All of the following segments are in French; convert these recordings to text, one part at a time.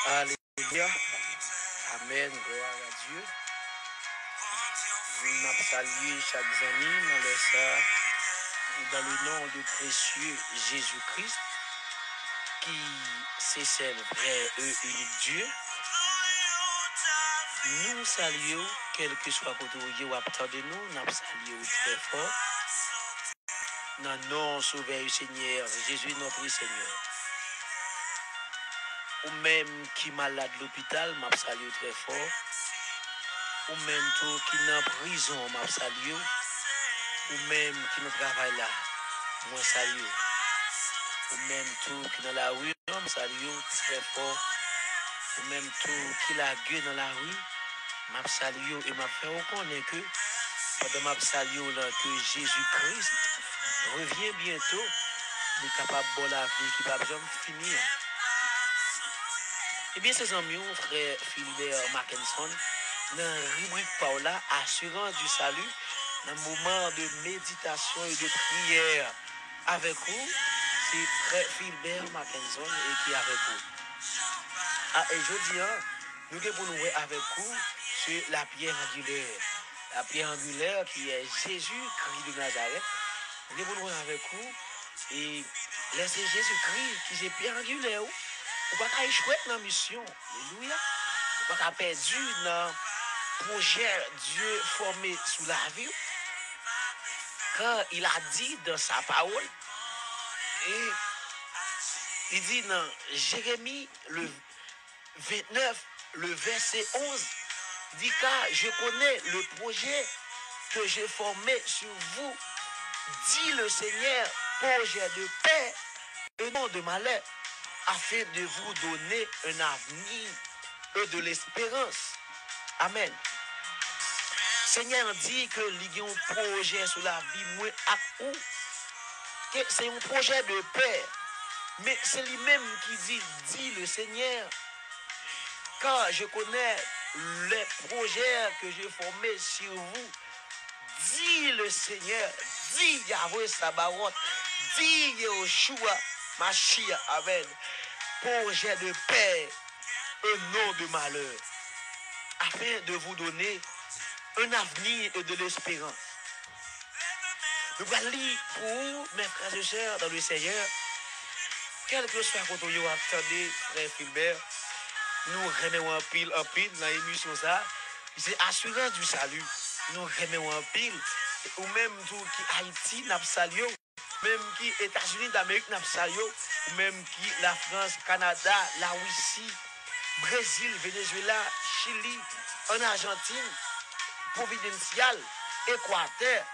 Alléluia. Amen. Gloire à Dieu. Je salue chaque ami dans le nom de précieux Jésus-Christ, qui c'est le vrai et unique Dieu. Nous saluons, quel que soit côté où attendez nous, nous saluons très fort. Dans le nom sauveur Seigneur, Jésus notre Seigneur. Ou même qui malade l'hôpital, m'a salué très fort. Ou même tout qui est en prison, m'a salué. Ou même qui ne travaille là, moi salué. Ou même tout qui est dans la rue, m'a salué très fort. Ou même tout qui la gueule dans la rue, m'a salué et m'a fait reconnaître que pendant m'a salué là que Jésus-Christ revient bientôt, il est capable de la vie qui va jamais finir. Eh bien, ces amis, frère Philbert Mackinson, dans la rubrique Paula, assurant du salut, dans le moment de méditation et de prière avec vous, c'est frère Philbert Mackinson et qui est avec vous. Ah, et je dis, nous devons nous voir avec vous sur la pierre angulaire. La pierre angulaire qui est Jésus-Christ de Nazareth. Nous devons nous voir avec vous et laisser Jésus-Christ qui est pierre angulaire. Ou pas échouer dans la mission. Alléluia. Ou pas perdu dans le projet Dieu formé sous la vie. Quand il a dit dans sa parole, et il dit dans Jérémie le 29, le verset 11, dit car je connais le projet que j'ai formé sur vous, dit le Seigneur, projet de paix et non de malheur, afin de vous donner un avenir et de l'espérance. Amen. Seigneur dit que il y a un projet sur la vie, moi, à où? C'est un projet de paix. Mais c'est lui-même qui dit le Seigneur, car je connais les projets que j'ai formés sur vous, dit le Seigneur, dit Yahweh Sabaoth, dit Yeshua Mashiach, amen. Projet de paix et non de malheur, afin de vous donner un avenir et de l'espérance. Nous allons lire pour vous, mes frères et sœurs, dans le Seigneur, quel que soit quand vous attendez, frère Philbert, nous remettons en pile dans l'émission ça, c'est assurant du salut. Nous remettons en pile, ou même tout qui Haïti n'a pas salué, même qui États-Unis d'Amérique n'a pas salué, ou même qui la France, Canada, la Russie, Brésil, Venezuela, Chili, en Argentine, Providencial, Équateur,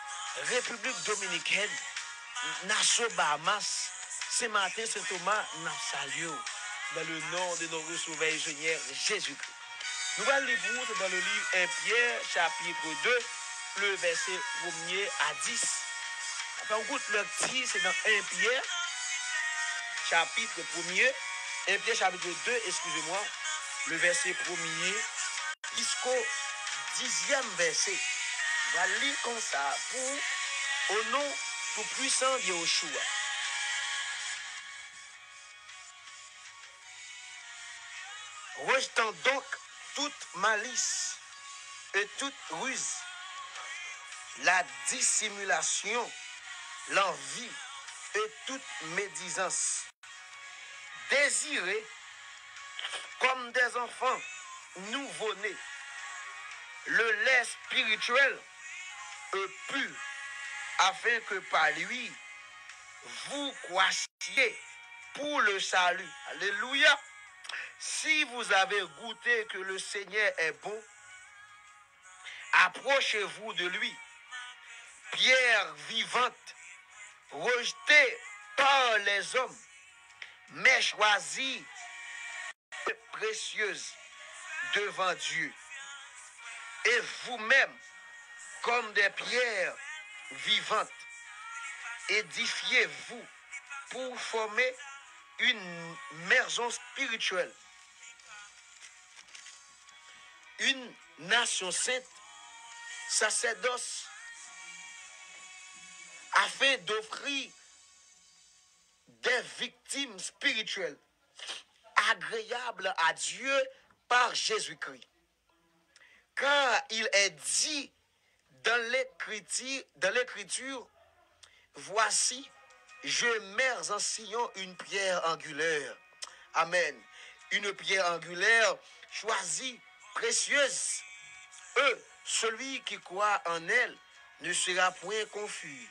République Dominicaine, Nassau, Bahamas, Saint-Martin, Saint-Thomas, n'a pas salué. Dans le nom de notre Sauveur Seigneur Jésus-Christ. Nous allons lire dans le livre 1 Pierre, chapitre 2, le verset 1er à 10. Enfin, on goûte le petit, c'est dans 1 Pierre, chapitre 1er, 1 Pierre, chapitre 2, excusez-moi, le verset 1er jusqu'au 10e verset. On va lire comme ça au nom tout puissant de Yeshua. Rejetant donc toute malice et toute ruse, la dissimulation, l'envie et toute médisance. Désirez, comme des enfants nouveau-nés, le lait spirituel et pur, afin que par lui, vous croissiez pour le salut. Alléluia. Si vous avez goûté que le Seigneur est bon, approchez-vous de lui. Pierre vivante, rejetée par les hommes, mais choisie et précieuse devant Dieu. Et vous-même, comme des pierres vivantes, édifiez-vous pour former une maison spirituelle, une nation sainte, sacerdoce, afin d'offrir des victimes spirituelles agréable à Dieu par Jésus-Christ. Car il est dit dans l'Écriture, voici, je mets en Sion une pierre angulaire. Amen. Une pierre angulaire choisie, précieuse. Celui qui croit en elle ne sera point confus.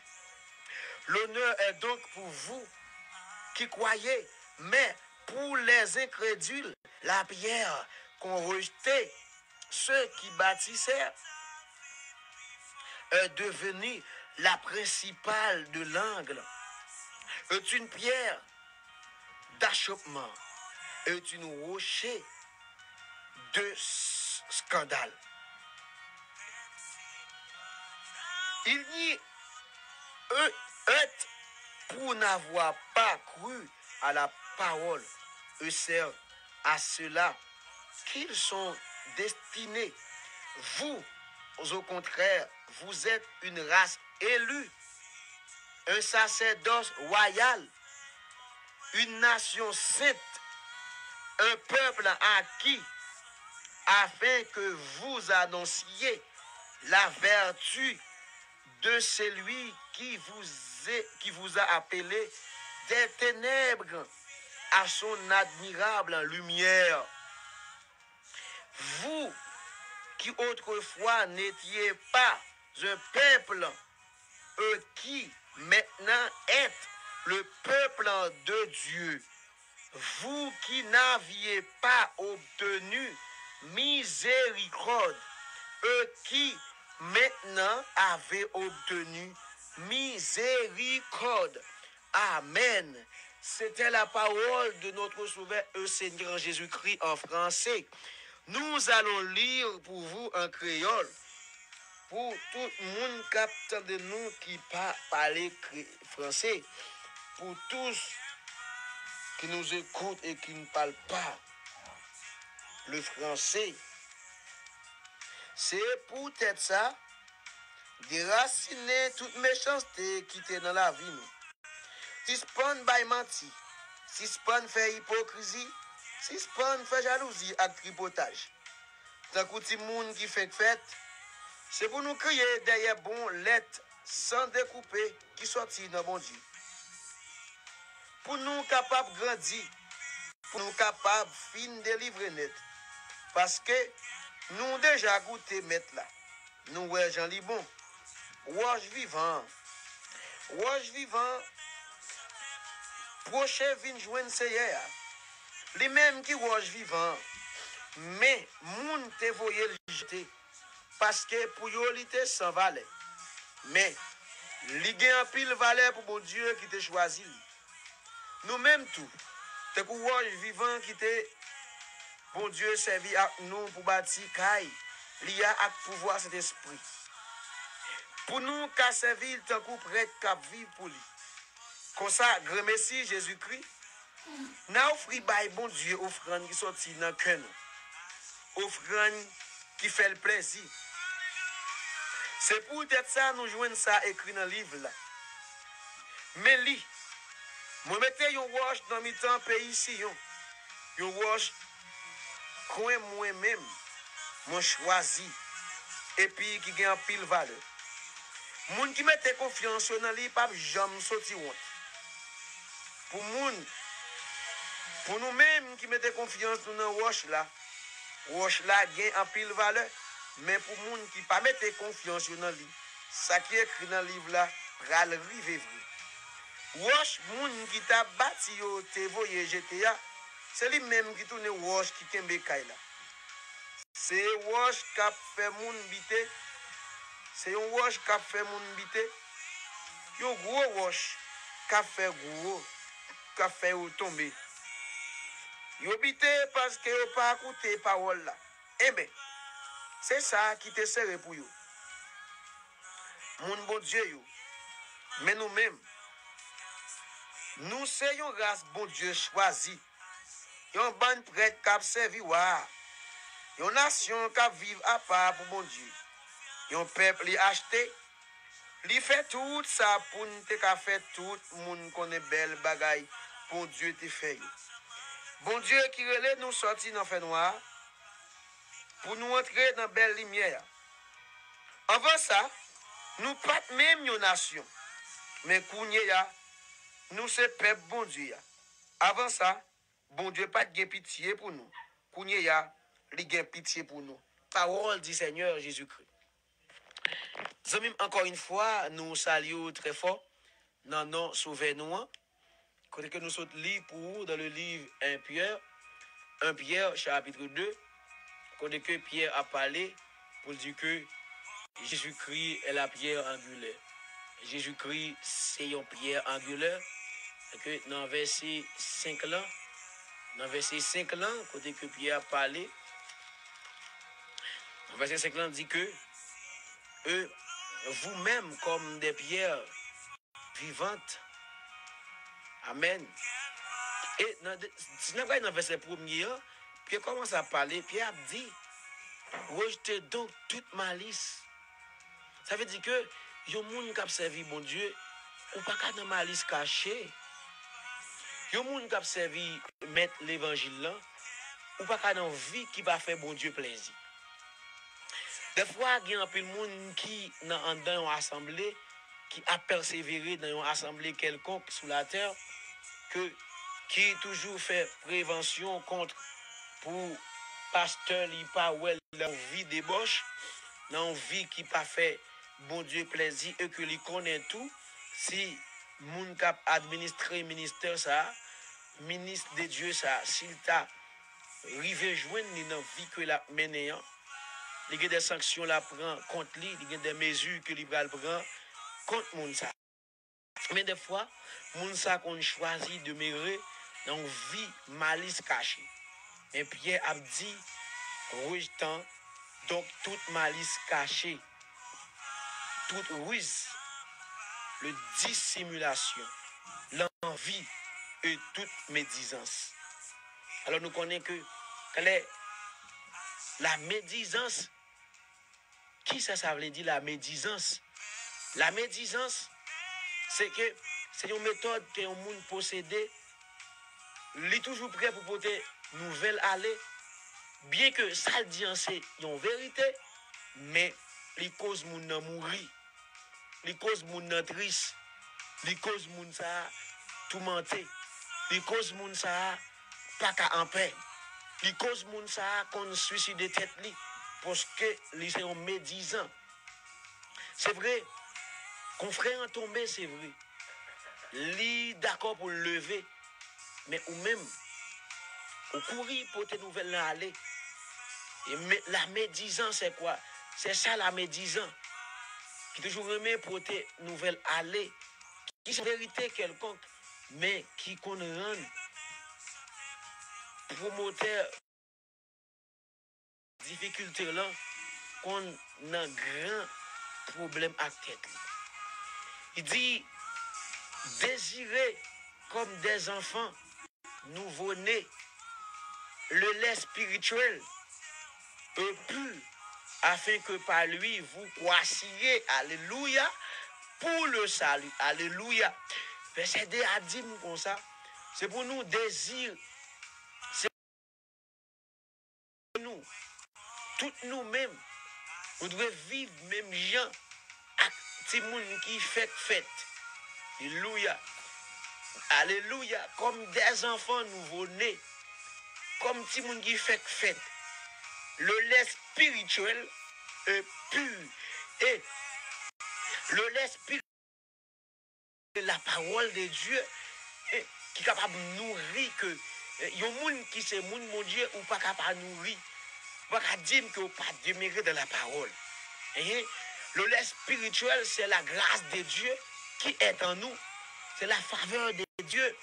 L'honneur est donc pour vous qui croyez, mais pour les incrédules, la pierre qu'ont rejetée ceux qui bâtissaient est devenue la principale de l'angle, est une pierre d'achoppement, est une rocher de scandale. Il n'y est pour n'avoir pas cru à la parole, eux servent à cela qu'ils sont destinés. Vous, au contraire, vous êtes une race élue, un sacerdoce royal, une nation sainte, un peuple acquis, afin que vous annonciez la vertu de celui qui vous a appelé des ténèbres à son admirable lumière. Vous qui autrefois n'étiez pas un peuple, qui maintenant êtes le peuple de Dieu. Vous qui n'aviez pas obtenu miséricorde, qui maintenant avez obtenu miséricorde. Amen. C'était la parole de notre Sauveur et Seigneur Jésus-Christ en français. Nous allons lire pour vous en créole. Pour tout le monde captant de nous qui parle français. Pour tous qui nous écoutent et qui ne parlent pas le français. C'est peut-être ça, déraciner toute méchanceté qui était dans la vie. Nous. Si ce pas by menti, si ce pas fait hypocrisie, si ce pas fait jalousie et tripotage. Tant que monde qui fait fête, c'est pour nous crier derrière bon lettres sans découper qui sortit dans bon Dieu. Pour nous capables de grandir, pour nous capables de fin délivrer net. Parce que nous déjà goûté mettre là. Nous ouais Jean Libon. Roche vivant. Roche vivant. Prochain vin joindre Seigneur. Les mêmes qui roche vivant. Mais moun te voye le jeter. Parce que pour yo li te sans valeur. Mais li gen en pile valeur pour bon Dieu qui te choisi. Nous même tout. Te kou roche vivant qui te bon Dieu servi à nous pour bâtir caille. Il y a à pouvoir cet esprit. Pour nous, qu'à servir tant qu'on prête qu'à vivre pour lui. Comme ça, grand Messie Jésus-Christ, n'a offri by bon Dieu offrande qui sortit dans le cœur. Offrande qui fait le plaisir. C'est peut-être ça, nous jouons ça écrit dans le livre là. Mais lui, moi mettez yon roche dans mi temps pays ici, yon roche coin moi-même, moi choisi, et puis qui gagne pile valeur. Moun qui mette confiance dans lui, pas jamais sorti honte. Pour nous-mêmes qui mette confiance dans roche là gagne en pile valeur. Mais pour moun qui pas mette confiance dans lui, ça qui est écrit dans le livre là, pral rive vrai. Roche moun qui t'a bâti yo te voye GTA, c'est lui même qui tourne roche qui kembe kay là. C'est roche qui a fait moun bité. C'est un roche qui a fait moun bité. Yon gros roche qui a fait gros, qui a fait tomber. Yon bité parce que yon pas écouté parole là. Eh bien, c'est ça qui te sert pour yo. Moun bon Dieu yo. Mais nous-mêmes, nous sommes une race bon Dieu choisi. Yon ban prêtre qui a servi wa. Yon nation qui vive à part pour bon Dieu. Yon peuple li acheté. Li fait tout ça pour nous te ka fait tout moun connaît belle bagaille pour Dieu te fait. Bon Dieu qui relève nous sortir dans le fait noir pour nous entrer dans la belle lumière. Avant ça, nous pas même une nation. Mais Kounya, nous c'est peuple bon Dieu. Avant ça, bon Dieu pas de pitié pour nous. Kounya, il a pitié pour nous. Parole du Seigneur Jésus-Christ. Encore une fois, nous saluons très fort dans nos souvenirs. Quand nous sommes lire pour dans le livre 1 Pierre chapitre 2, quand Pierre a parlé pour dire que Jésus-Christ est la pierre angulaire. Jésus-Christ c'est une pierre angulaire. Et que dans verset 5 là, quand Pierre a parlé, dans verset 5 là, dit que vous-même comme des pierres vivantes. Amen. Et dans le verset 1er, Pierre commence à parler, Pierre dit, rejetez donc toute malice. Ça veut dire que, il y a des gens qui ont servi bon Dieu, ou pas qu'à dans malice cachée. Il y a des gens qui ont servi mettre l'évangile là, ou pas qu'à dans vie qui va faire bon Dieu plaisir. Des fois, il y a un peu de monde qui, dans une assemblée, qui a persévéré dans une assemblée quelconque sous la terre, qui toujours fait prévention contre pour pasteur li pas ouais dans vie débauche, dans vie qui pas fait bon Dieu plaisir et que li connaît tout, si moun k'ap administrer ministère ça, ministre de Dieu ça, s'il t'a rivé joindre dans vie que la mené, il y a des sanctions la prend contre lui, il y a des mesures que li pral prend contre moun ça. Mais des fois, moun sa qu'on choisit de demeurer dans une vie malice cachée. Et Pierre a dit, rejetant donc toute malice cachée, toute ruse, le dissimulation, l'envie et toute médisance. Alors nous connaissons que quelle est la médisance. Qui ça veut dire la médisance? La médisance, c'est que c'est une méthode que un monde possédé, il est toujours prêt pour porter nouvelle aller, bien que ça le dit c'est une vérité, mais les causes moun nan mourir, les causes moun nan triste, les causes moun ça tout menté, les causes moun ça pas qu'à en paix, les causes moun ça qu'on suicide tête li parce que les sont médisants. C'est vrai, qu'on frère en tombé, c'est vrai. Li d'accord pour le lever, mais ou même ou courir pour tes nouvelles là aller. Et la médisance c'est quoi? C'est ça la médisance. Qui toujours remet pour tes nouvelles aller, qui est vérité quelconque, mais qui qu'on rend promoteur difficulté là, qu'on a un grand problème à tête. Il dit désirer comme des enfants nouveau-nés le lait spirituel pur afin que par lui vous croissiez, alléluia, pour le salut, alléluia. Verset 2 a dit comme ça, c'est pour nous désir, c'est pour nous, toutes nous-mêmes, nous devons vivre même gens, petit monde qui fait fête, alléluia. Alléluia, comme des enfants nouveau-nés, comme petit monde qui fait fête. Le lait spirituel est pur. Et le lait spirituel, c'est la parole de Dieu qui est capable de nourrir que il y a des gens qui c'est mon Dieu ou pas capable de nourrir. Pas qu'à dire que pas demeurer dans la parole. Et le lait spirituel, c'est la grâce de Dieu qui est en nous. C'est la faveur de Dieu.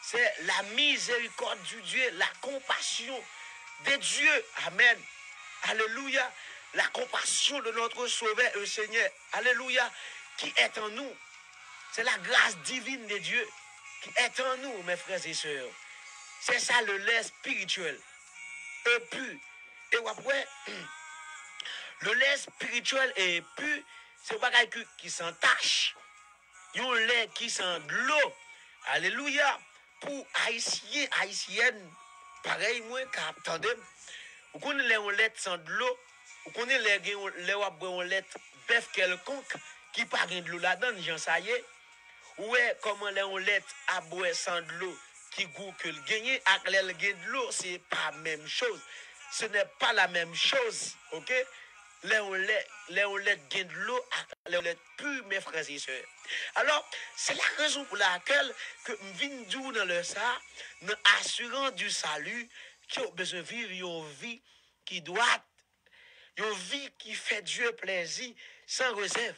C'est la miséricorde du Dieu, la compassion de Dieu. Amen. Alléluia. La compassion de notre Sauveur, le Seigneur. Alléluia. Qui est en nous. C'est la grâce divine de Dieu qui est en nous, mes frères et sœurs. C'est ça le lait spirituel. Et puis, et après, le lait spirituel est pur. C'est pas quelqu'un qui s'entache. Un lait qui sent de l'eau. Alléluia. pour Haïtiens, Haïtiennes, pareil, moi, attendez, vous connaissez les lettres sans de l'eau, vous connaissez les lettres bœuf quelconque, qui pas de l'eau là-dedans, j'en sais. Ouais, comment les lettres à boire sans de l'eau, qui goût que le gagner, avec les de l'eau, c'est pas la même chose. Ce n'est pas la même chose, ok? Les lettres gain de l'eau, les lettres pures, mes frères et sœurs. Alors, c'est la raison pour laquelle que nous venons dans le ça, nous assurant du salut, qui ont besoin de vivre une vie qui doit, une vie qui fait Dieu plaisir, sans réserve.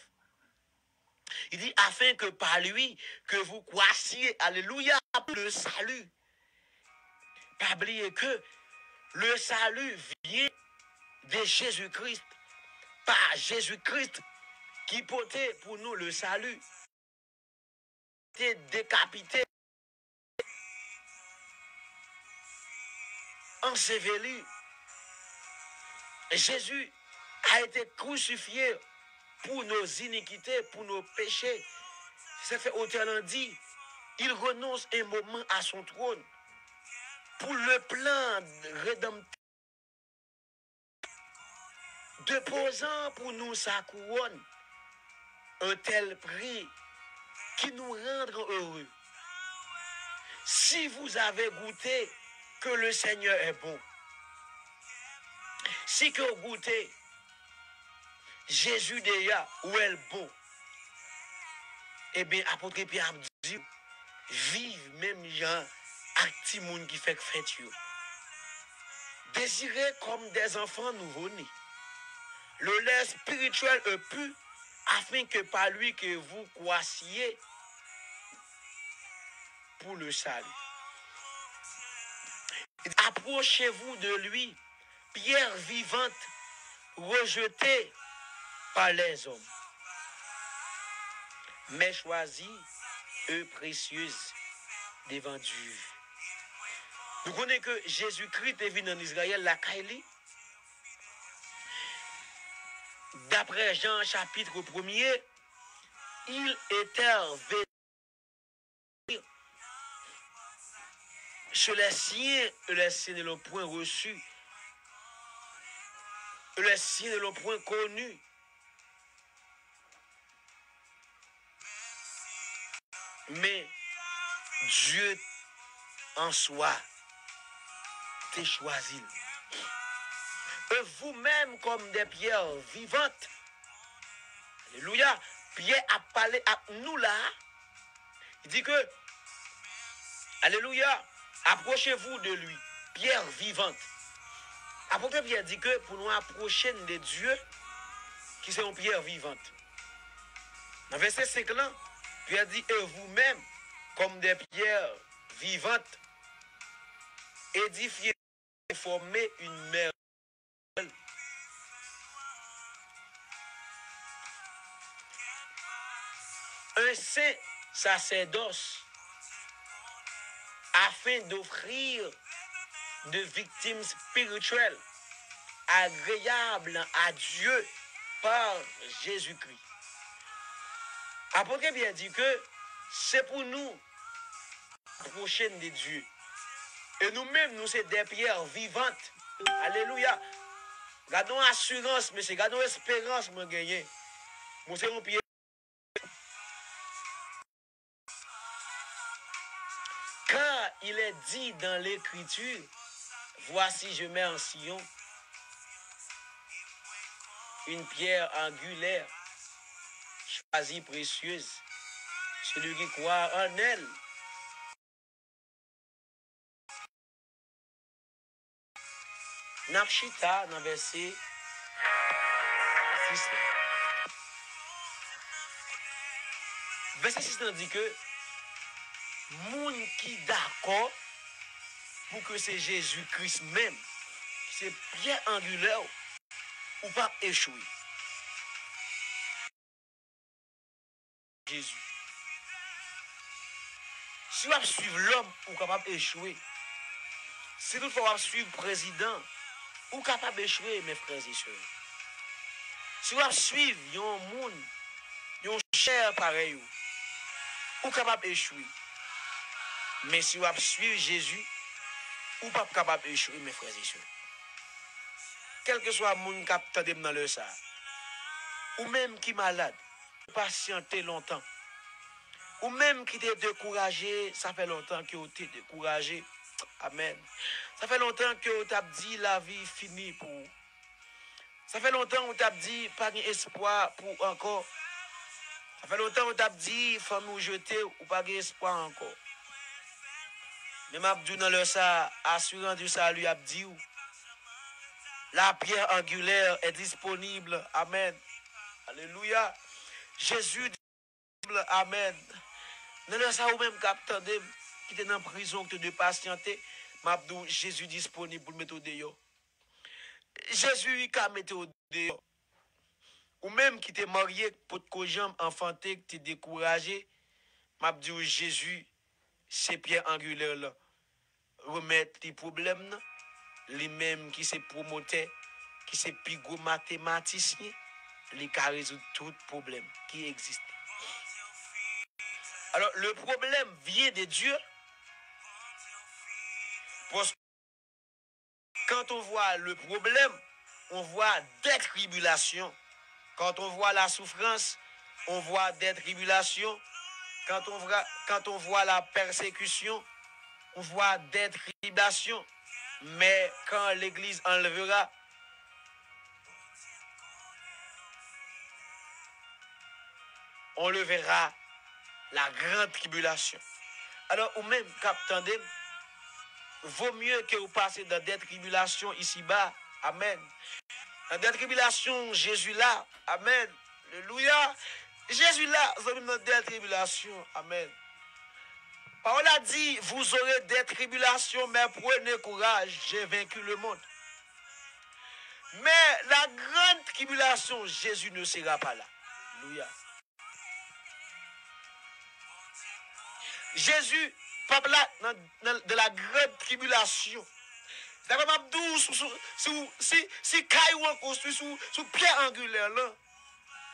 Il dit, afin que par lui, que vous croissiez, alléluia, le salut. Pas oublier que le salut vient de Jésus-Christ. Par Jésus-Christ qui portait pour nous le salut. Il était décapité, enseveli. Jésus a été crucifié pour nos iniquités, pour nos péchés. C'est fait autrement dit, il renonce un moment à son trône pour le plan rédempteur, déposant pour nous sa couronne, un tel prix qui nous rendra heureux. Si vous avez goûté que le Seigneur est bon, si que vous goûtez Jésus déjà ou est bon, eh bien, apôtre Pierre dit, vive même gens, acti moun qui fait fête yo. Désirez comme des enfants nouveau-nés. Le lait spirituel est pu, afin que par lui que vous croissiez pour le salut. Approchez-vous de lui, pierre vivante, rejetée par les hommes, mais choisie et précieuse devant Dieu. Nous connaissons que Jésus-Christ est venu en Israël, la Kaili. D'après Jean chapitre 1er, il était venu chez les siens ne l'ont point reçu, les siens ne l'ont point connu. Mais Dieu en soi t'a choisi. Et vous-même comme des pierres vivantes. Alléluia. Pierre a parlé à nous là. Il dit que, alléluia, approchez-vous de lui, pierre vivante. Apôtre Pierre dit que pour nous approcher de Dieu, qui c'est une pierre vivante. Dans verset 5 là, Pierre dit, et vous-même, comme des pierres vivantes, édifiez et formez une mer. Un saint sacerdoce afin d'offrir de victimes spirituelles agréables à Dieu par Jésus-Christ. Apôtre Pierre dit que c'est pour nous approcher de Dieu. Et nous-mêmes, nous sommes des pierres vivantes. Alléluia. Gardons assurance, mais c'est gardons espérance, moi, gagner. Nous sommes une pierre. Car il est dit dans l'Écriture, voici je mets en Sion une pierre angulaire, choisie précieuse, celui qui croit en elle. Napchita dans verset 6. Verset 6 dit que moun qui d'accord pour que c'est Jésus-Christ même, c'est pierre angulaire ou pas échouer. Jésus. Si on suivre l'homme, ou capable d'échouer. Si toutefois on suivre le président, ou capable d'échouer, mes frères et sœurs. Si on suivre un monde, un cher pareil, ou capable d'échouer. Mais si vous suivez Jésus, ou pas capable d'échouer, mes frères et sœurs. Quel que soit le monde qui a dans le ça, ou même qui est malade, patienter longtemps, ou même qui est découragé, ça fait longtemps que vous êtes découragé. Amen. Ça fait longtemps que vous avez dit la vie finie pour vous. Ça fait longtemps que vous avez dit pas d'espoir pour encore. Ça fait longtemps que vous avez dit faut nous jeter ou pas d'espoir encore. Mais Mabdou dans le ça, assurant du salut, a dit la pierre angulaire est disponible. Amen. Alléluia. Jésus est disponible. Amen. Dans le ça, ou même capteur qui était en prison, qui de patienter, Mabdou, Jésus disponible pour mettre au dehors. Jésus qui a mis au dehors. Ou même qui était marié, pour que jambe enfanté, qui était découragé, Mabdou, Jésus, c'est pierre angulaire là. Remettre les problèmes, les mêmes qui se promotaient, qui se plus gros mathématiciens, les qui résoudre tout problème qui existe. Alors, le problème vient de Dieu. Parce que quand on voit le problème, on voit des tribulations. Quand on voit la souffrance, on voit des tribulations. Quand on voit la persécution, on voit des tribulations. Mais quand l'Église enlèvera, on le verra, la grande tribulation. Alors, ou même, attendez, vaut mieux que vous passez dans des tribulations ici-bas. Amen. Dans des tribulations, Jésus là. Amen. Alléluia. Jésus là, vous avez dans des tribulations. Amen. Parole a dit, vous aurez des tribulations, mais prenez courage, j'ai vaincu le monde. Mais la grande tribulation, Jésus ne sera pas là. Alléluia. Jésus, pas là, de la grande tribulation. D'accord, Mabdou, si Caillou construit sous pierre angulaire, là.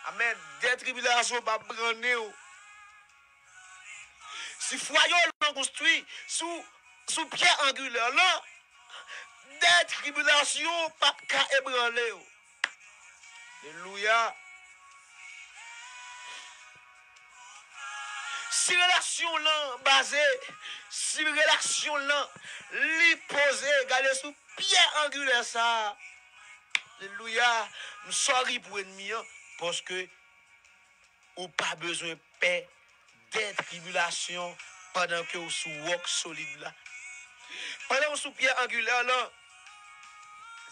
Amen. Des tribulations, pas prendre. Si foyer l'on construit sous pierre angulaire, là, des tribulations, pas qu'à ébranler. Alléluia. Si relation là basée, si relation là li posée, regardez sous pierre angulaire ça. Alléluia. Nous sorry pour ennemi parce que ou pas besoin de paix, des tribulations pendant que vous sous roc solide là. Pendant que vous sous pierre angulaire là,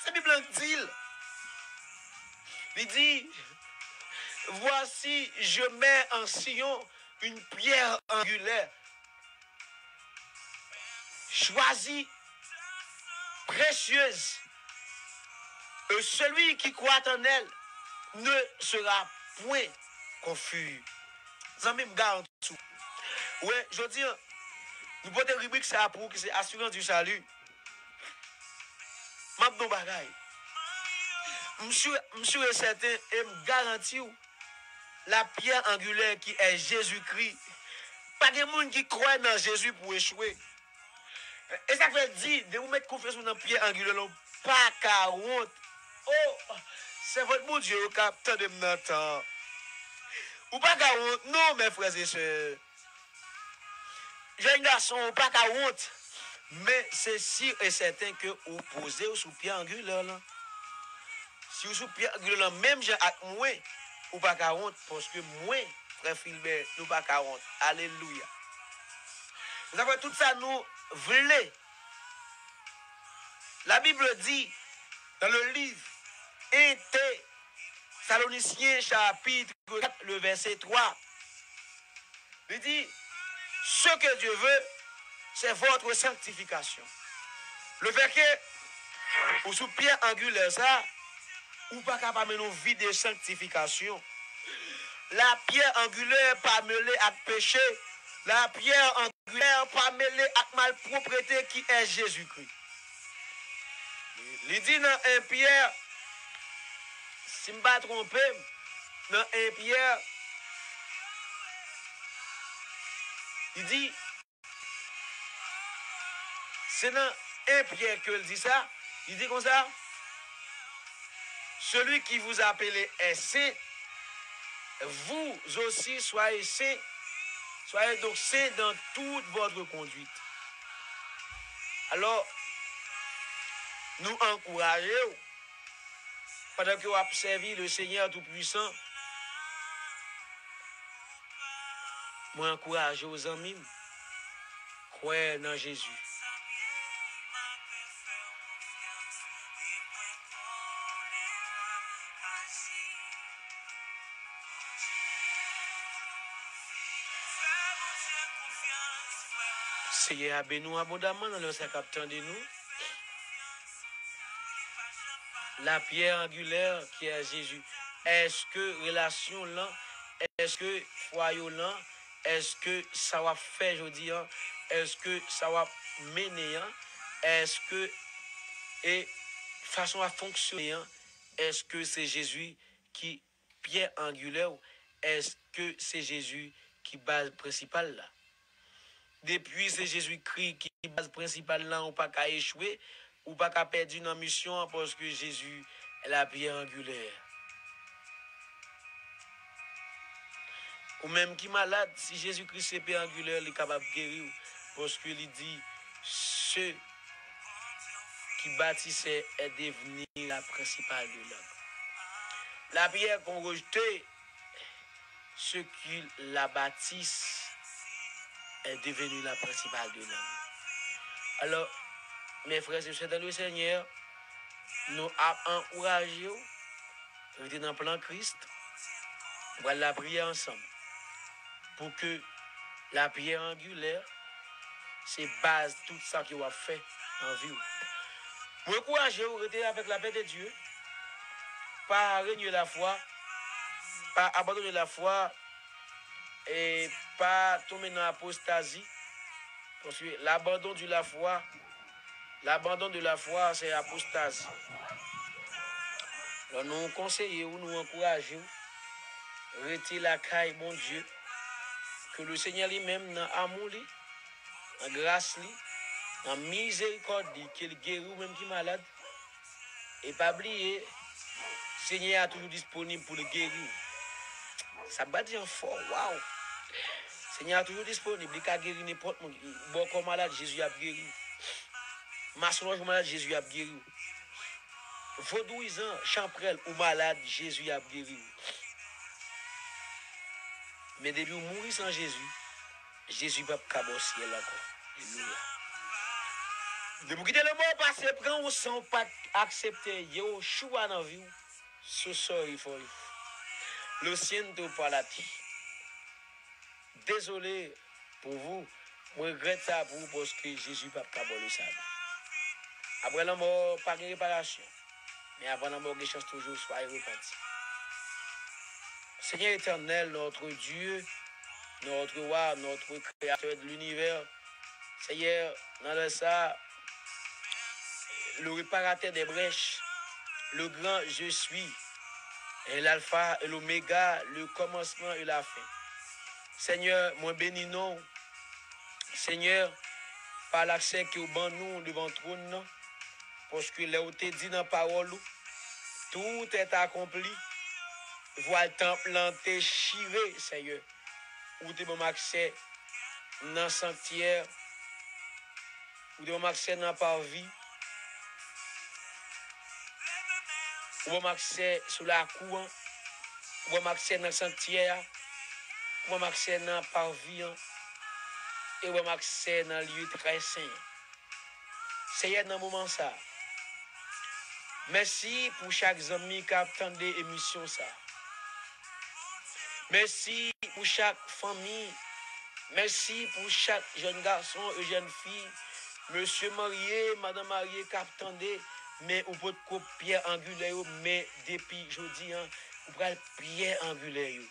c'est Bible dit. Il dit, voici, je mets en Sion une pierre angulaire, choisie, précieuse. Et celui qui croit en elle ne sera point confus. Ça me garantit. Oui, je veux dire, nous avons des rubriques ça pour que c'est assurance du salut. M'abdou bagay. Monsieur est certain et me garantit la pierre angulaire qui est Jésus-Christ. Pas de monde qui croit dans Jésus pour échouer. Et ça veut dire, de vous mettre confiance dans la pierre angulaire, pas qu'à honte. Oh, c'est votre bon Dieu qui a tant de temps. Ou pas qu'à honte. Non, mes frères et sœurs. Jeune garçon, pas qu'à honte. Mais c'est sûr et certain que vous posez sous pierre angulaire. Là. Si vous sous pierre angulaire, même j'ai avec moi, ou pas qu'à honte, parce que moi, frère Philbert, nous pas qu'à honte. Alléluia. Vous savez, tout ça nous voulait. La Bible dit, dans le livre, était Thessaloniciens chapitre 4, le verset 3. Il dit, ce que Dieu veut, c'est votre sanctification. Le fait que, ou sous pierre angulaire ça, ou pas capable de nous vie de sanctification. La pierre angulaire pas mêlée à péché. La pierre angulaire pas mêlée à malpropreté qui est Jésus-Christ. Il dit dans un Pierre, si je ne me pas trompé, dans un Pierre, il dit, C'est dans 1 Pierre que dit ça. Il dit comme ça. Celui qui vous a appelé est saint, vous aussi soyez saints. Soyez donc saints dans toute votre conduite. Alors, nous encourageons, pendant que vous avez servi le Seigneur Tout-Puissant, moi encourage aux amis, croire dans Jésus. Seigneur a béni nous abondamment dans le captant de nous. La pierre angulaire qui est Jésus. Est-ce que relation là, est-ce que foyer là, est-ce que ça va faire aujourd'hui, est-ce que ça va mener, est-ce que et façon à fonctionner, est-ce que c'est Jésus qui pierre angulaire, est-ce que c'est Jésus qui base principale là? Depuis c'est Jésus-Christ qui base principale là, on pas qu'à échouer ou pas qu'à perdre une mission parce que Jésus est la pierre angulaire. Ou même qui malade, si Jésus-Christ est pierre angulaire, il est capable de guérir parce qu'il dit ceux qui bâtissaient est devenu la principale de l'homme. La pierre qu'on rejetait, ceux qui la bâtissent est devenue la principale de l'homme. Alors, mes frères et sœurs dans le Seigneur, nous avons encouragé, nous sommes dans le plan Christ, nous allons la prier ensemble pour que la pierre angulaire, c'est base tout ça qu'il a fait en vie. Nous encourageons à rester avec la paix de Dieu, pas régner la foi, pas abandonner la foi et pas tomber dans l'apostasie. Parce que l'abandon de la foi, c'est apostasie. Alors nous conseillons, nous encourageons, rester la caille, mon Dieu, que le Seigneur lui-même, dans l'amour, en grâce, en miséricorde, qu'il guérit ou même qui est malade. Et pas oublier, le Seigneur est toujours disponible pour le guérir. Ça va dire fort, waouh! Le Seigneur est toujours disponible, il a guéri n'importe qui. Bon, comme malade, Jésus a guéri. Massouage malade, Jésus a guéri. Vaudouisant, champrel ou malade, Jésus a guéri. Mais depuis vous mourir sans Jésus, Jésus ne peut pas cabosser là encore. Alléluia. De vous quitter le mot passé, prendre ou sans pas accepter, yo choix dans la vie, ce soir il faut. Le siento par la terre. Désolé pour vous, je regrette ça pour vous parce que Jésus ne peut pas cabosser ça. Après la mort, pas de réparation. Mais avant la mort, les chances toujours soient repentis. Seigneur éternel, notre Dieu, notre roi, notre créateur de l'univers, Seigneur, dans ça, le réparateur des brèches, le grand je suis, et l'alpha et l'oméga, le commencement et la fin. Seigneur, moi bénis nous. Seigneur, par l'accès que vous nous devant le trône, parce que là où tu dit dans la parole, tout est accompli. Voilà le temple déchiré, Seigneur. Où tu as accès dans le sanctuaire, où tu as accès dans la parvis, où tu as accès sur la cour, où tu as accès dans le sanctuaire, où tu as accès dans la parvis, et où tu as accès dans le lieu très saint. Seigneur, dans le moment ça. Merci pour chaque ami qui a attendu l'émission ça. Merci pour chaque famille. Merci pour chaque jeune garçon et jeune fille. Monsieur marié, madame mariée qui a attendu, mais on peut pierre angulaire, mais depuis jeudi, on peut pierre angulaire.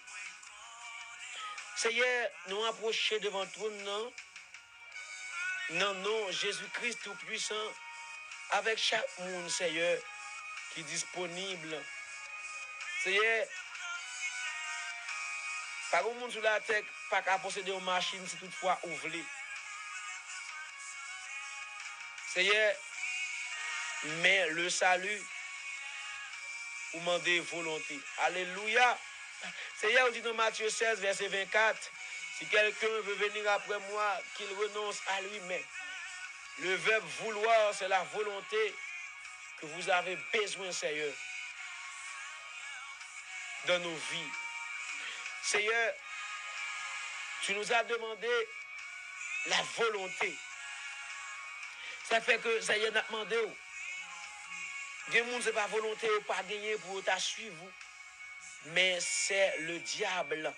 Seigneur, nous approcher devant toi, non, Jésus-Christ tout-puissant, avec chaque monde, Seigneur, qui est disponible. Seigneur, pas de monde sur la terre, pas qu'à posséder une machine si toutefois ouvre. Seigneur, mais le salut, ou demandez volonté. Alléluia. Seigneur, dit dans Matthieu 16, verset 24, si quelqu'un veut venir après moi, qu'il renonce à lui-même. Le verbe vouloir, c'est la volonté que vous avez besoin, Seigneur, dans nos vies. Seigneur, tu nous as demandé la volonté. Ça fait que, Seigneur, n'a demandé. Gen moun, c'est pas volonté ou pas gagner pour ta suivre. Mais c'est le diable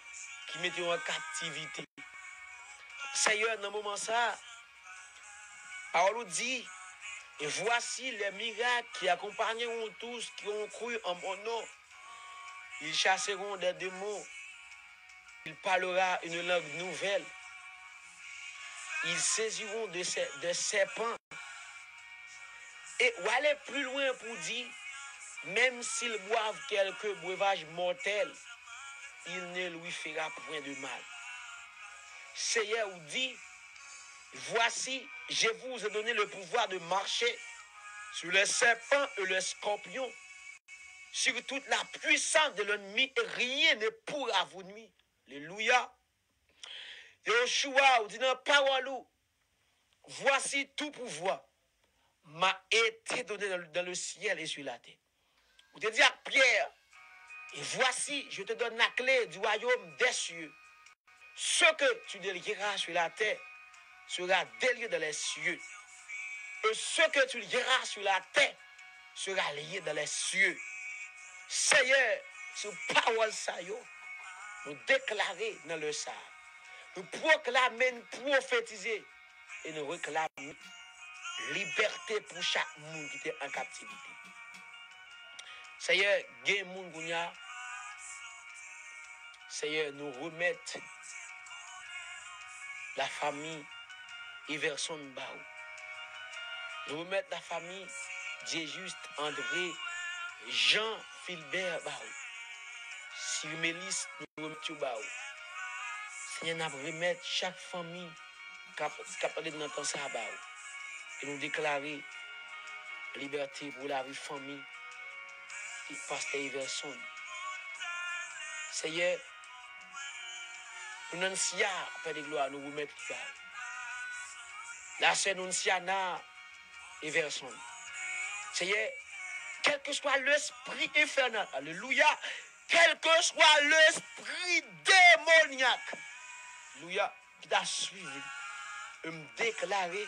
qui met en captivité. Seigneur, dans le moment ça, parole dit, et voici les miracles qui accompagneront tous qui ont cru en mon nom. Ils chasseront des démons. Il parlera une langue nouvelle. Ils saisiront de serpents. Et ou aller plus loin pour dire, même s'ils boivent quelques breuvages mortels, il ne lui fera point de mal. Seigneur dit, voici, je vous ai donné le pouvoir de marcher sur les serpents et les scorpions, sur toute la puissance de l'ennemi, et rien ne pourra vous nuire. Alléluia. Yoshua dit dans la parole, voici tout pouvoir m'a été donné dans le ciel et sur la terre. Vous te dit à Pierre, et voici, je te donne la clé du royaume des cieux. Ce que tu délieras sur la terre sera délié dans les cieux. Et ce que tu lieras sur la terre sera lié dans les cieux. Seigneur, ce parole ça nous déclarer dans le sable. Nous proclamer, nous prophétiser et nous réclamer liberté pour chaque monde qui est en captivité. Seigneur, gen moun gounya, Seigneur, nous remettre la famille Iverson Baou. Nous remettre la famille Diejuste, André, Jean Philbert Baou. Sylmélis, nous remettons Baou. Seigneur, nous remettre chaque famille capable de notre ça Baou. Et nous déclarer liberté pour la vie famille du pasteur Iverson. Seigneur, nous n'enseignons pas de gloire, nous remettons Baou. La sœur Nonciana Iverson. Seigneur, quel que soit l'esprit infernal, alléluia, quel que soit l'esprit démoniaque, alléluia, qui t'a suivi, me déclarer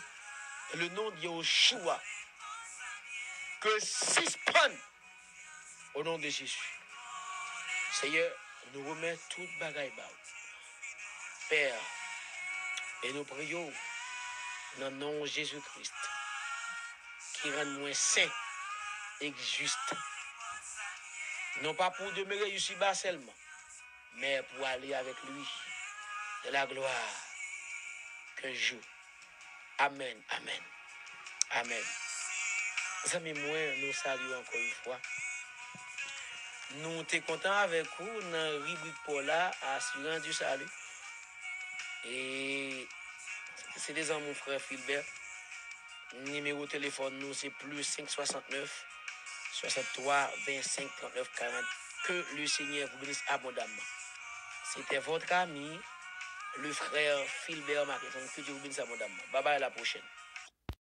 le nom de Yoshua que suspend au nom de Jésus. Seigneur, nous remettons toute bagaille bas. Père, et nous prions dans le nom de Jésus-Christ qui rend moins saint et juste. Non pas pour demeurer ici-bas seulement, mais pour aller avec lui de la gloire qu'un jour. Amen, amen, amen. Amis, moi, nous saluons encore une fois. Nous sommes contents avec vous dans la rubrique pour là, assurant du salut. Et c'est des amis, mon frère Philbert. Numéro de téléphone, nous, c'est plus 569 63 25 39 40. Que le Seigneur vous bénisse abondamment. C'était votre ami, le frère Philbert Marqueton. Que Dieu vous bénisse abondamment. Bye bye, à la prochaine.